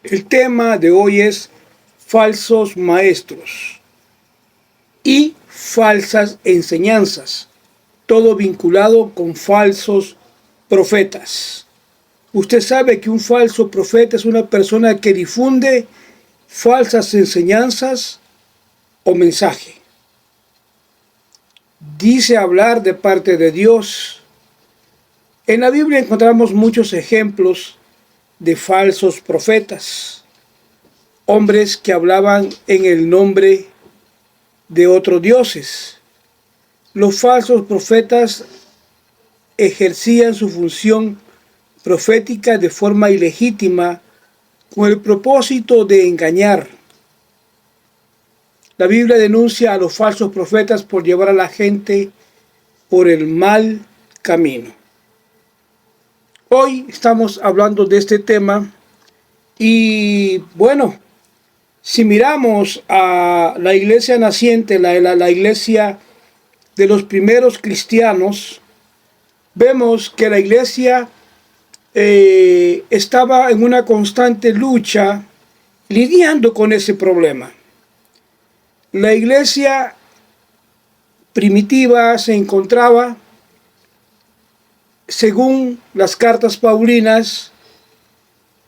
El tema de hoy es falsos maestros y falsas enseñanzas, todo vinculado con falsos profetas. Usted sabe que un falso profeta es una persona que difunde falsas enseñanzas o mensaje. Dice hablar de parte de Dios. En la Biblia encontramos muchos ejemplos de falsos profetas, hombres que hablaban en el nombre de otros dioses. Los falsos profetas ejercían su función profética de forma ilegítima con el propósito de engañar. La Biblia denuncia a los falsos profetas por llevar a la gente por el mal camino. Hoy estamos hablando de este tema y bueno, si miramos a la iglesia naciente, la iglesia de los primeros cristianos, vemos que la iglesia estaba en una constante lucha lidiando con ese problema. La iglesia primitiva se encontraba, según las cartas paulinas,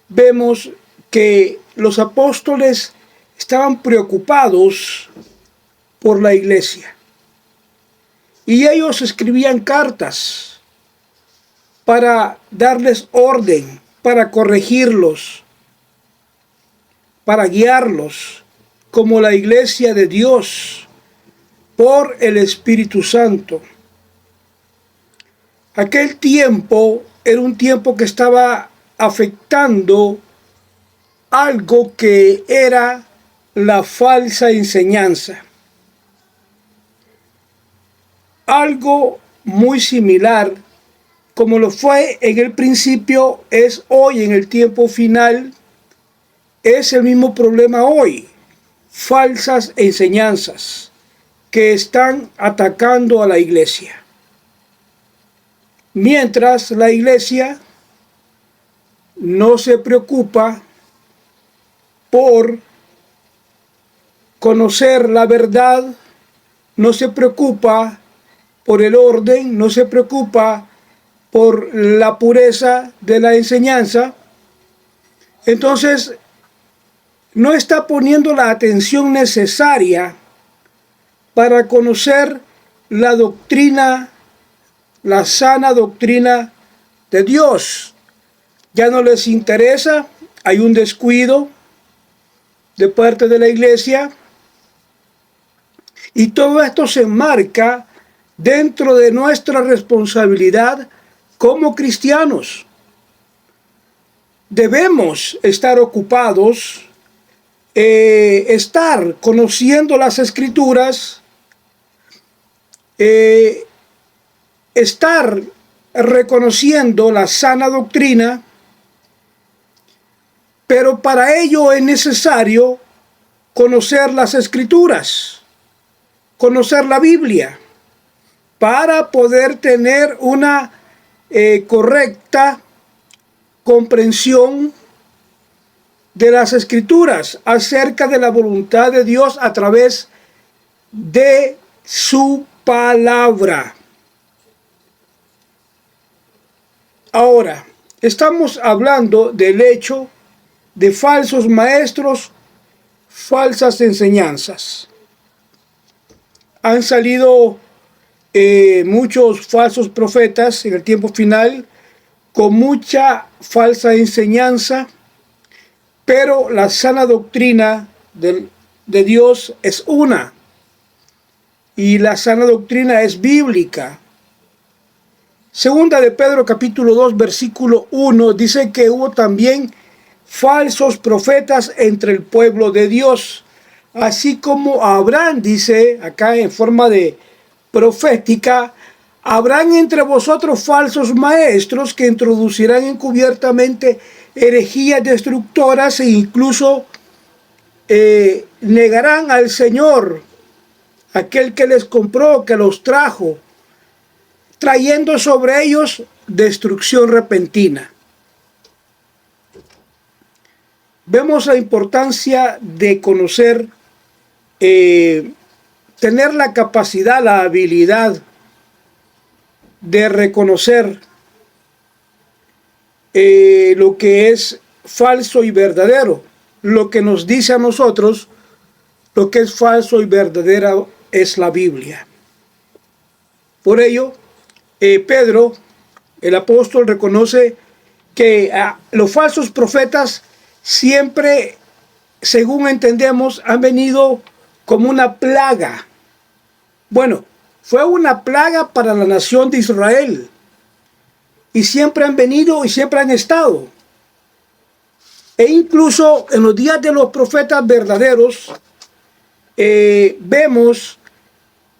vemos que los apóstoles estaban preocupados por la iglesia y ellos escribían cartas para darles orden, para corregirlos, para guiarlos como la iglesia de Dios por el Espíritu Santo. Aquel tiempo era un tiempo que estaba afectando algo que era la falsa enseñanza. Algo muy similar, como lo fue en el principio, es hoy en el tiempo final, es el mismo problema hoy. Falsas enseñanzas que están atacando a la iglesia. Mientras la iglesia no se preocupa por conocer la verdad, no se preocupa por el orden, no se preocupa por la pureza de la enseñanza, entonces no está poniendo la atención necesaria para conocer la doctrina, la sana doctrina de Dios. Ya no les interesa, hay un descuido de parte de la iglesia y todo esto se enmarca dentro de nuestra responsabilidad como cristianos. Debemos estar ocupados, estar conociendo las Escrituras, estar reconociendo la sana doctrina, pero para ello es necesario conocer las Escrituras, conocer la Biblia, para poder tener una correcta comprensión de las Escrituras acerca de la voluntad de Dios a través de su palabra. Ahora, estamos hablando del hecho de falsos maestros, falsas enseñanzas. Han salido muchos falsos profetas en el tiempo final con mucha falsa enseñanza, pero la sana doctrina de Dios es una, y la sana doctrina es bíblica. Segunda de Pedro capítulo 2 versículo 1 dice que hubo también falsos profetas entre el pueblo de Dios, así como Abraham dice acá en forma de profética: habrán entre vosotros falsos maestros que introducirán encubiertamente herejías destructoras e incluso negarán al Señor, aquel que les compró, que los trajo, trayendo sobre ellos destrucción repentina. vemos la importancia de conocer, tener la capacidad, la habilidad de reconocer lo que es falso y verdadero. Lo que nos dice a nosotros lo que es falso y verdadero es la Biblia. Por ello, Pedro, el apóstol, reconoce que los falsos profetas siempre, según entendemos, han venido como una plaga. Bueno, fue una plaga para la nación de Israel. Y siempre han venido y siempre han estado. E incluso en los días de los profetas verdaderos, vemos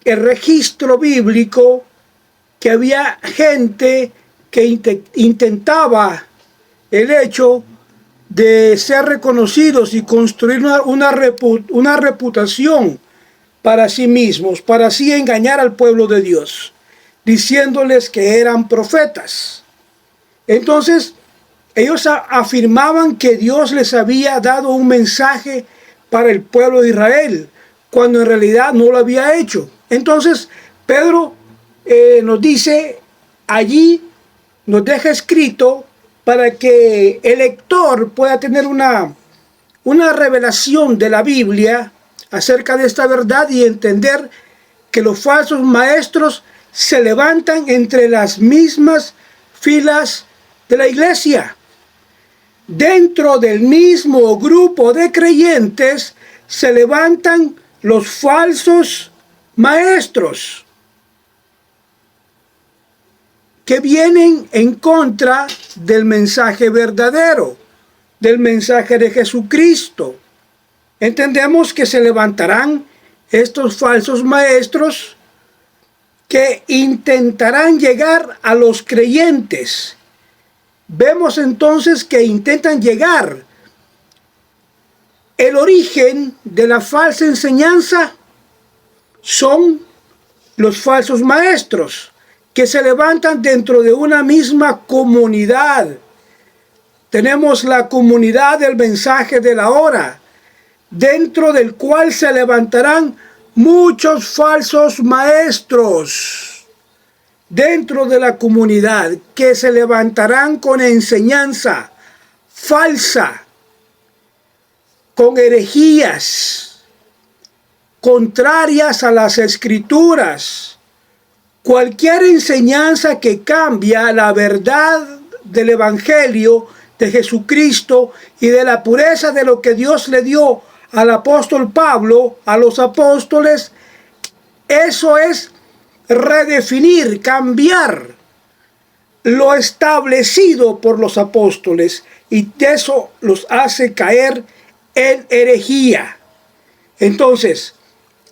el registro bíblico que había gente que intentaba el hecho de ser reconocidos y construir una reputación para sí mismos, para así engañar al pueblo de Dios, diciéndoles que eran profetas. Entonces, ellos afirmaban que Dios les había dado un mensaje para el pueblo de Israel, cuando en realidad no lo había hecho. Entonces, Pedro nos dice allí, nos deja escrito para que el lector pueda tener una revelación de la Biblia acerca de esta verdad y entender que los falsos maestros se levantan entre las mismas filas de la iglesia. Dentro del mismo grupo de creyentes se levantan los falsos maestros que vienen en contra del mensaje verdadero, del mensaje de Jesucristo. Entendemos que se levantarán estos falsos maestros que intentarán llegar a los creyentes. Vemos entonces que intentan llegar. El origen de la falsa enseñanza son los falsos maestros que se levantan dentro de una misma comunidad. Tenemos la comunidad del mensaje de la hora, dentro del cual se levantarán muchos falsos maestros. Dentro de la comunidad que se levantarán con enseñanza falsa, con herejías contrarias a las escrituras, cualquier enseñanza que cambia la verdad del evangelio de Jesucristo y de la pureza de lo que Dios le dio al apóstol Pablo, a los apóstoles. Eso es redefinir, cambiar lo establecido por los apóstoles, y eso los hace caer en herejía. Entonces,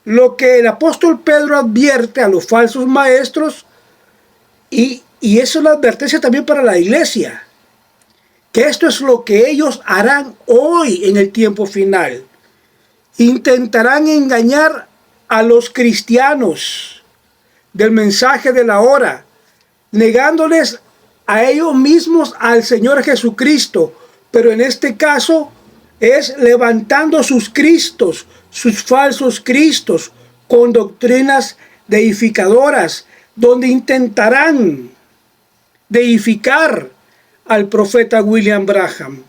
lo que el apóstol Pedro advierte a los falsos maestros, y eso es la advertencia también para la iglesia, que esto es lo que ellos harán hoy en el tiempo final. Intentarán engañar a los cristianos del mensaje de la hora, negándoles a ellos mismos al Señor Jesucristo, pero en este caso es levantando sus cristos, sus falsos cristos, con doctrinas deificadoras, donde intentarán deificar al profeta William Branham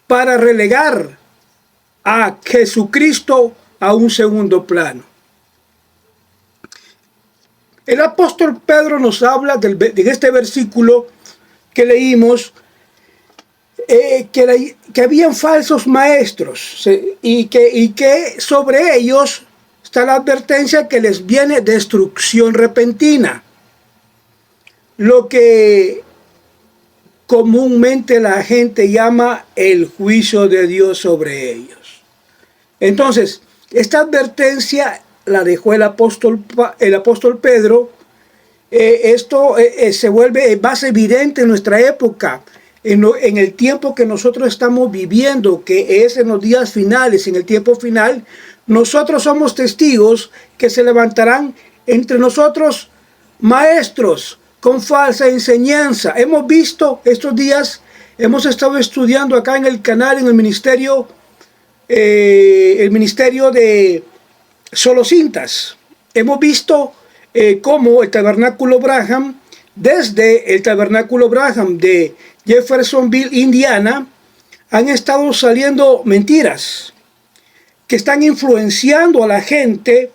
para relegar a Jesucristo a un segundo plano. El apóstol Pedro nos habla de este versículo que leímos, que habían falsos maestros, y que sobre ellos está la advertencia que les viene destrucción repentina, lo que comúnmente la gente llama el juicio de Dios sobre ellos. Entonces, esta advertencia la dejó el apóstol Pedro. Esto se vuelve más evidente en nuestra época, en el tiempo que nosotros estamos viviendo, que es en los días finales, en el tiempo final. Nosotros somos testigos que se levantarán entre nosotros maestros con falsa enseñanza. Hemos visto estos días hemos estado estudiando acá en el canal, en el ministerio de Solo Cintas. Hemos visto cómo el Tabernáculo Branham, desde el Tabernáculo Branham de Jeffersonville, Indiana, han estado saliendo mentiras que están influenciando a la gente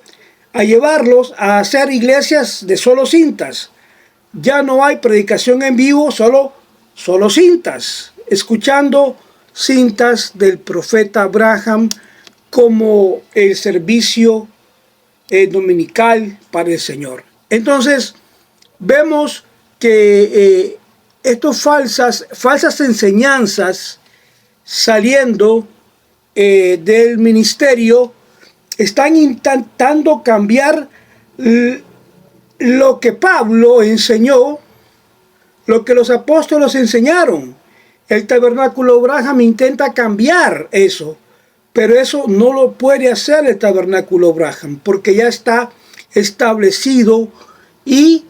a llevarlos a hacer iglesias de solo cintas. Ya no hay predicación en vivo, solo cintas, escuchando cintas del profeta Branham como el servicio dominical para el Señor. Entonces, vemos que estas falsas enseñanzas saliendo del ministerio están intentando cambiar lo que Pablo enseñó, lo que los apóstoles enseñaron. El Tabernáculo Branham intenta cambiar eso, pero eso no lo puede hacer el Tabernáculo Branham, porque ya está establecido, y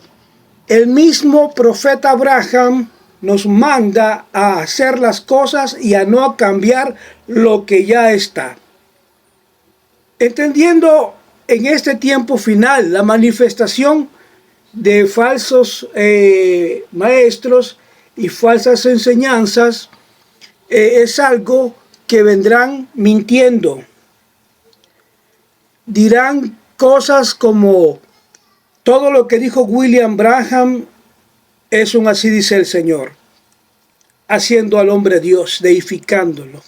el mismo profeta Branham nos manda a hacer las cosas y a no cambiar lo que ya está. Entendiendo en este tiempo final la manifestación de falsos maestros y falsas enseñanzas, es algo que vendrán mintiendo. Dirán cosas como: todo lo que dijo William Branham es un así dice el Señor, haciendo al hombre Dios, deificándolo,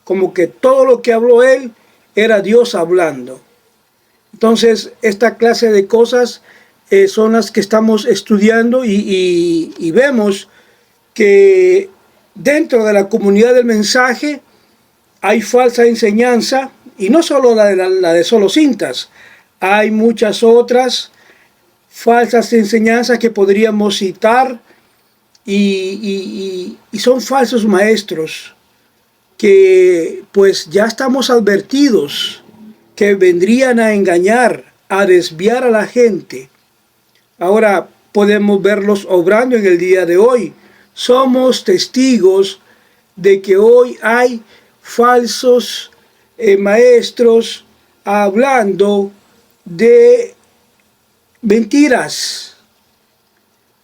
como que todo lo que habló él era Dios hablando. Entonces, esta clase de cosas son las que estamos estudiando, y vemos que dentro de la comunidad del mensaje hay falsa enseñanza, y no solo la de Solo Cintas, hay muchas otras falsas enseñanzas que podríamos citar, y son falsos maestros que pues ya estamos advertidos que vendrían a engañar, a desviar a la gente. Ahora podemos verlos obrando en el día de hoy. Somos testigos de que hoy hay falsos maestros hablando de mentiras,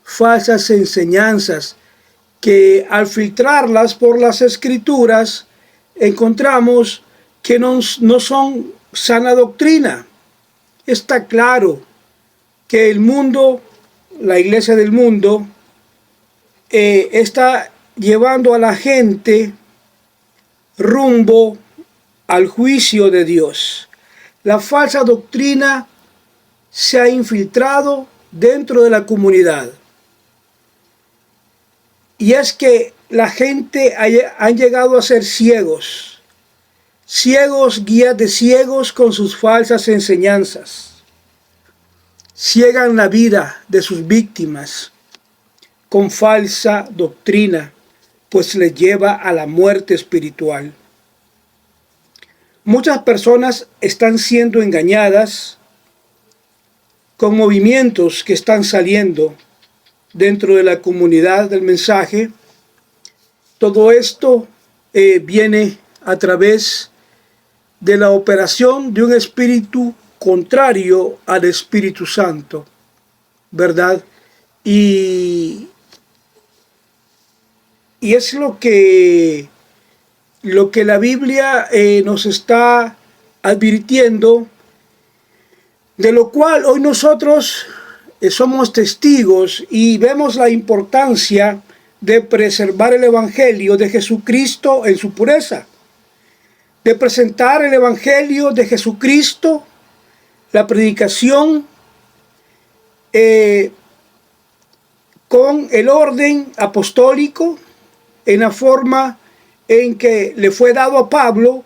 falsas enseñanzas, que al filtrarlas por las escrituras encontramos que no son sana doctrina. Está claro que el mundo, la iglesia del mundo, está llevando a la gente rumbo al juicio de Dios. La falsa doctrina se ha infiltrado dentro de la comunidad. Y es que la gente han llegado a ser ciegos, guías de ciegos con sus falsas enseñanzas. Ciegan la vida de sus víctimas con falsa doctrina, pues les lleva a la muerte espiritual. Muchas personas están siendo engañadas con movimientos que están saliendo dentro de la comunidad del mensaje. Todo esto viene a través de la operación de un espíritu contrario al Espíritu Santo, ¿verdad? Y es lo que la Biblia nos está advirtiendo, de lo cual hoy nosotros somos testigos, y vemos la importancia de preservar el Evangelio de Jesucristo en su pureza, de presentar el Evangelio de Jesucristo, la predicación con el orden apostólico, en la forma en que le fue dado a Pablo.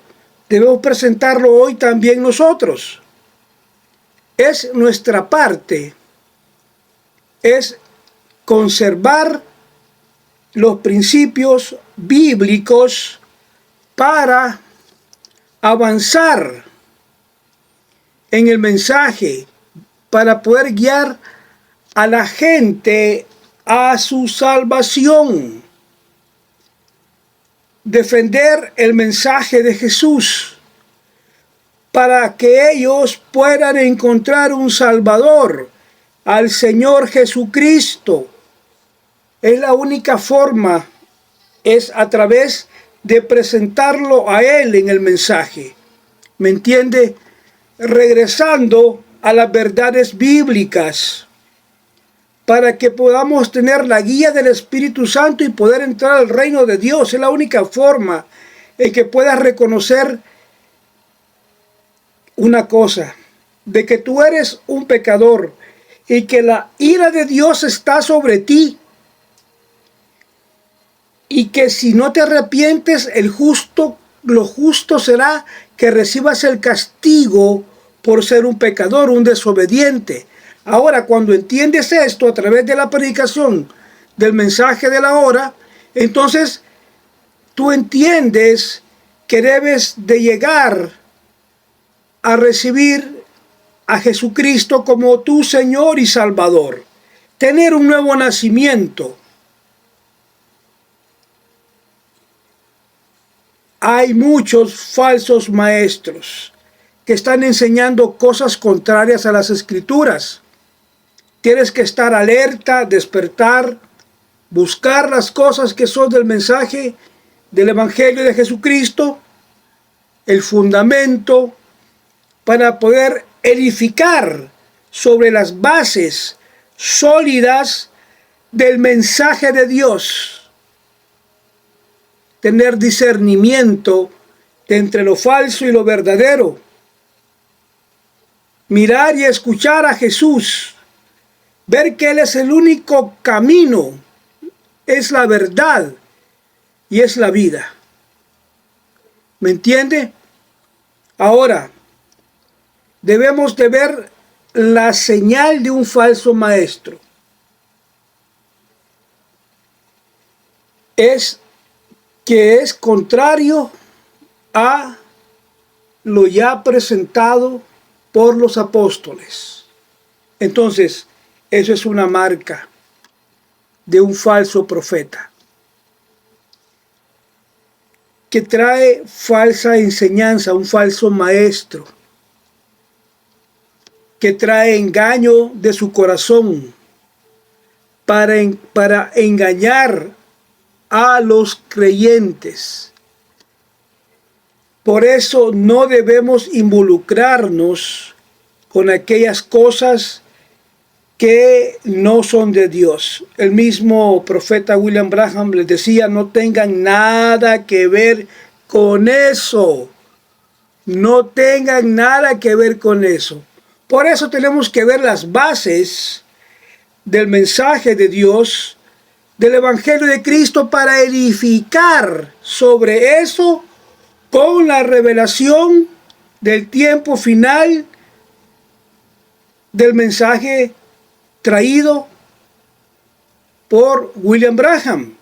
Debemos presentarlo hoy también nosotros. Es nuestra parte, es conservar los principios bíblicos para avanzar en el mensaje, para poder guiar a la gente a su salvación. defender el mensaje de Jesús para que ellos puedan encontrar un Salvador, al Señor Jesucristo. Es la única forma, es a través de presentarlo a Él en el mensaje. ¿Me entiende? Regresando a las verdades bíblicas, para que podamos tener la guía del Espíritu Santo y poder entrar al reino de Dios. Es la única forma en que puedas reconocer una cosa, de que tú eres un pecador y que la ira de Dios está sobre ti, y que si no te arrepientes, lo justo será que recibas el castigo por ser un pecador, un desobediente. Ahora, cuando entiendes esto a través de la predicación del mensaje de la hora, entonces tú entiendes que debes de llegar a recibir a Jesucristo como tu Señor y Salvador, tener un nuevo nacimiento. Hay muchos falsos maestros que están enseñando cosas contrarias a las Escrituras. Tienes que estar alerta, despertar, buscar las cosas que son del mensaje del Evangelio de Jesucristo, el fundamento, para poder edificar sobre las bases sólidas del mensaje de Dios. Tener discernimiento entre lo falso y lo verdadero. Mirar y escuchar a Jesús. Ver que Él es el único camino, es la verdad y es la vida. ¿Me entiende? Ahora, debemos de ver la señal de un falso maestro. Es que es contrario a lo ya presentado por los apóstoles. Entonces, eso es una marca de un falso profeta que trae falsa enseñanza, un falso maestro que trae engaño de su corazón para engañar a los creyentes. Por eso no debemos involucrarnos con aquellas cosas que no son de Dios. El mismo profeta William Branham les decía, no tengan nada que ver con eso. No tengan nada que ver con eso. Por eso tenemos que ver las bases del mensaje de Dios, del Evangelio de Cristo, para edificar sobre eso con la revelación del tiempo final del mensaje traído por William Branham.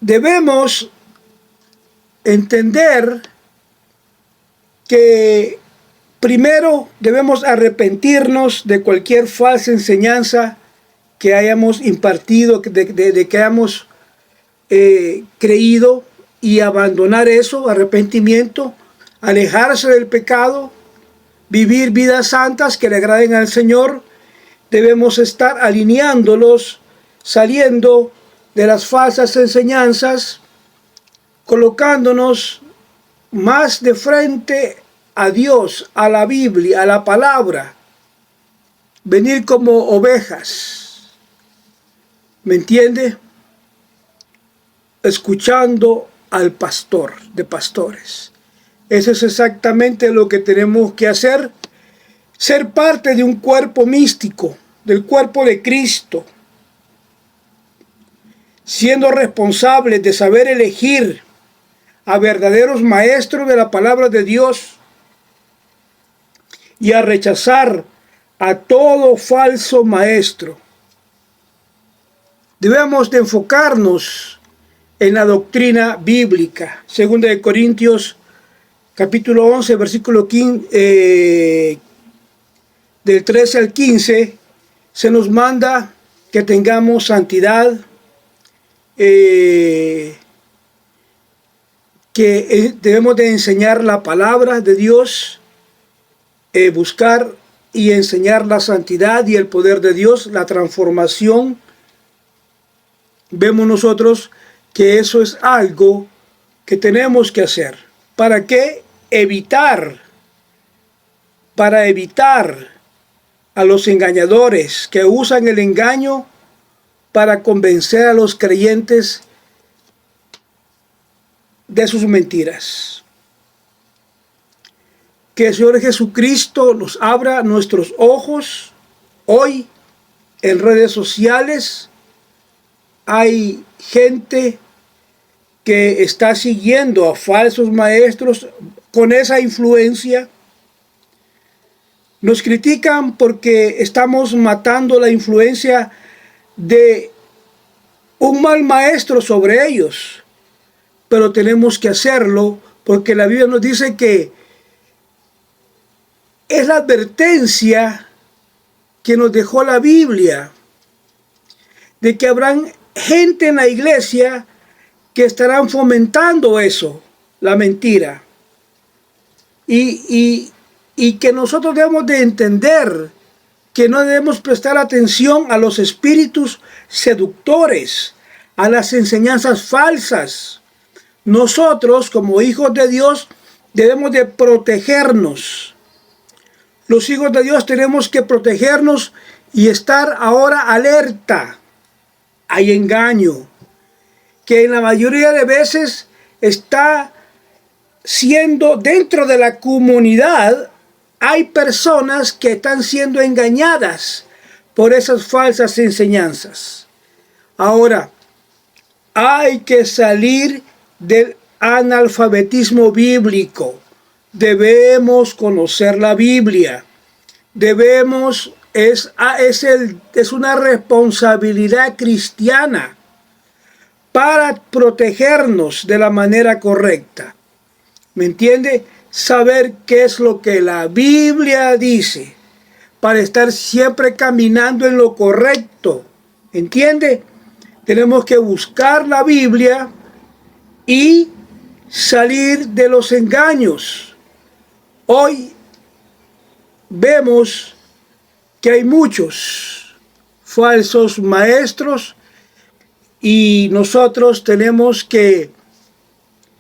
Debemos entender que primero debemos arrepentirnos de cualquier falsa enseñanza que hayamos impartido, de que hayamos creído, y abandonar eso, arrepentimiento, alejarse del pecado, vivir vidas santas que le agraden al Señor. Debemos estar alineándolos, saliendo de las falsas enseñanzas, colocándonos más de frente a Dios, a la Biblia, a la palabra. Venir como ovejas. ¿Me entiende? Escuchando al pastor de pastores. Eso es exactamente lo que tenemos que hacer. Ser parte de un cuerpo místico, del cuerpo de Cristo. Siendo responsables de saber elegir a verdaderos maestros de la palabra de Dios y a rechazar a todo falso maestro. Debemos de enfocarnos en la doctrina bíblica. 2 de Corintios capítulo 11, versículo 15, del 13 al 15, se nos manda que tengamos santidad, que debemos de enseñar la palabra de Dios, buscar y enseñar la santidad y el poder de Dios, la transformación. Vemos nosotros que eso es algo que tenemos que hacer. ¿Para qué? Para evitar a los engañadores que usan el engaño para convencer a los creyentes de sus mentiras. Que el Señor Jesucristo nos abra nuestros ojos. Hoy en redes sociales hay gente que está siguiendo a falsos maestros con esa influencia. Nos critican porque estamos matando la influencia de un mal maestro sobre ellos, pero tenemos que hacerlo porque la Biblia nos dice que es la advertencia que nos dejó la Biblia, de que habrán gente en la iglesia que estarán fomentando eso, la mentira. Y que nosotros debemos de entender que no debemos prestar atención a los espíritus seductores, a las enseñanzas falsas. Nosotros, como hijos de Dios, debemos de protegernos. Los hijos de Dios tenemos que protegernos y estar ahora alerta. Hay engaño, que en la mayoría de veces está siendo dentro de la comunidad. Hay personas que están siendo engañadas por esas falsas enseñanzas. Ahora, hay que salir del analfabetismo bíblico. Debemos conocer la Biblia. Es una responsabilidad cristiana para protegernos de la manera correcta. ¿Me entiende? Saber qué es lo que la Biblia dice para estar siempre caminando en lo correcto. ¿Entiende? Tenemos que buscar la Biblia y salir de los engaños. Hoy vemos que hay muchos falsos maestros y nosotros tenemos que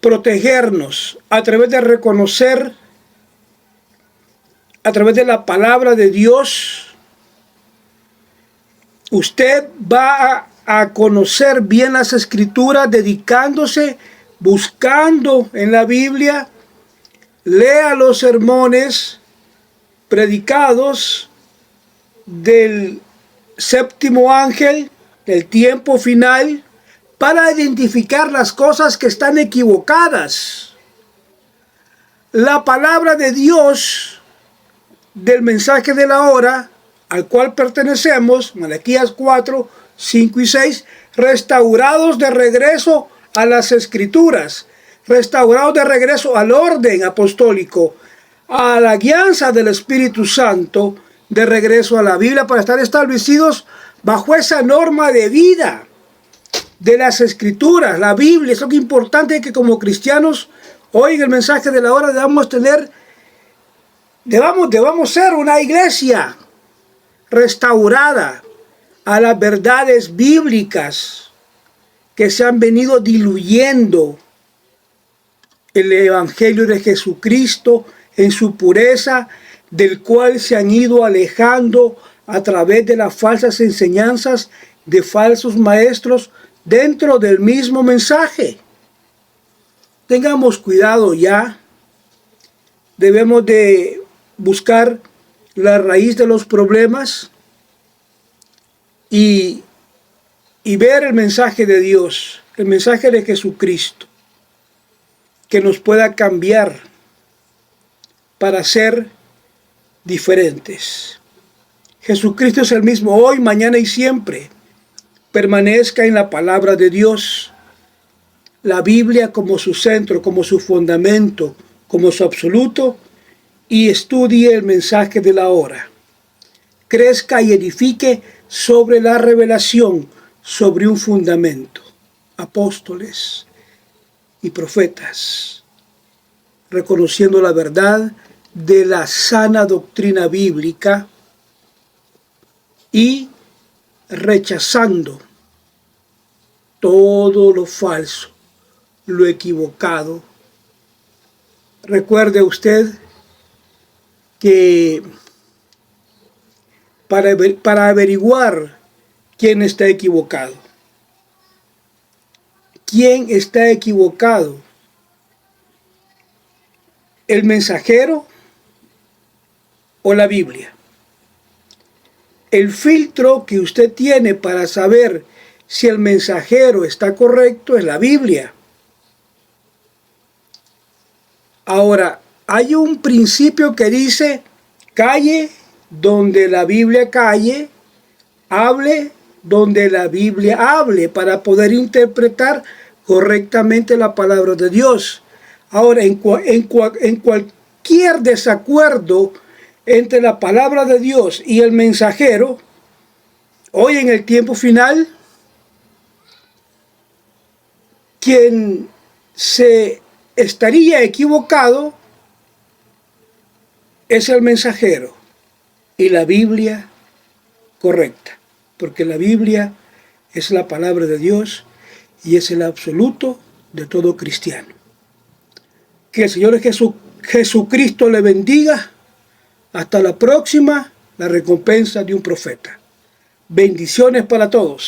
protegernos a través de reconocer, a través de la palabra de Dios. Usted va a conocer bien las escrituras, dedicándose, buscando en la Biblia. Lea los sermones predicados del séptimo ángel, del tiempo final, para identificar las cosas que están equivocadas. La palabra de Dios del mensaje de la hora, al cual pertenecemos, Malaquías 4, 5 y 6, restaurados de regreso a las escrituras, restaurados de regreso al orden apostólico, a la guianza del Espíritu Santo, de regreso a la Biblia, para estar establecidos bajo esa norma de vida de las escrituras, la Biblia. Es lo que es importante, que como cristianos, hoy en el mensaje de la hora debamos ser una iglesia restaurada a las verdades bíblicas que se han venido diluyendo. El Evangelio de Jesucristo en su pureza, del cual se han ido alejando a través de las falsas enseñanzas de falsos maestros dentro del mismo mensaje. Tengamos cuidado ya. Debemos de buscar la raíz de los problemas y ver el mensaje de Dios, el mensaje de Jesucristo, que nos pueda cambiar para ser diferentes. Jesucristo es el mismo hoy, mañana y siempre. Permanezca en la palabra de Dios, la Biblia como su centro, como su fundamento, como su absoluto, y estudie el mensaje de la hora. Crezca y edifique sobre la revelación, sobre un fundamento. apóstoles y profetas, reconociendo la verdad de la sana doctrina bíblica y rechazando todo lo falso, lo equivocado. Recuerde usted que para averiguar quién está equivocado, ¿el mensajero o la Biblia? El filtro que usted tiene para saber si el mensajero está correcto es la Biblia. Ahora, hay un principio que dice: calle donde la Biblia calle, hable donde la Biblia hable, para poder interpretar correctamente la palabra de Dios. Ahora, en cualquier desacuerdo entre la palabra de Dios y el mensajero, hoy en el tiempo final, quien se estaría equivocado es el mensajero y la Biblia correcta, porque la Biblia es la palabra de Dios y es el absoluto de todo cristiano. Que el Señor Jesucristo le bendiga. Hasta la próxima, la recompensa de un profeta. Bendiciones para todos.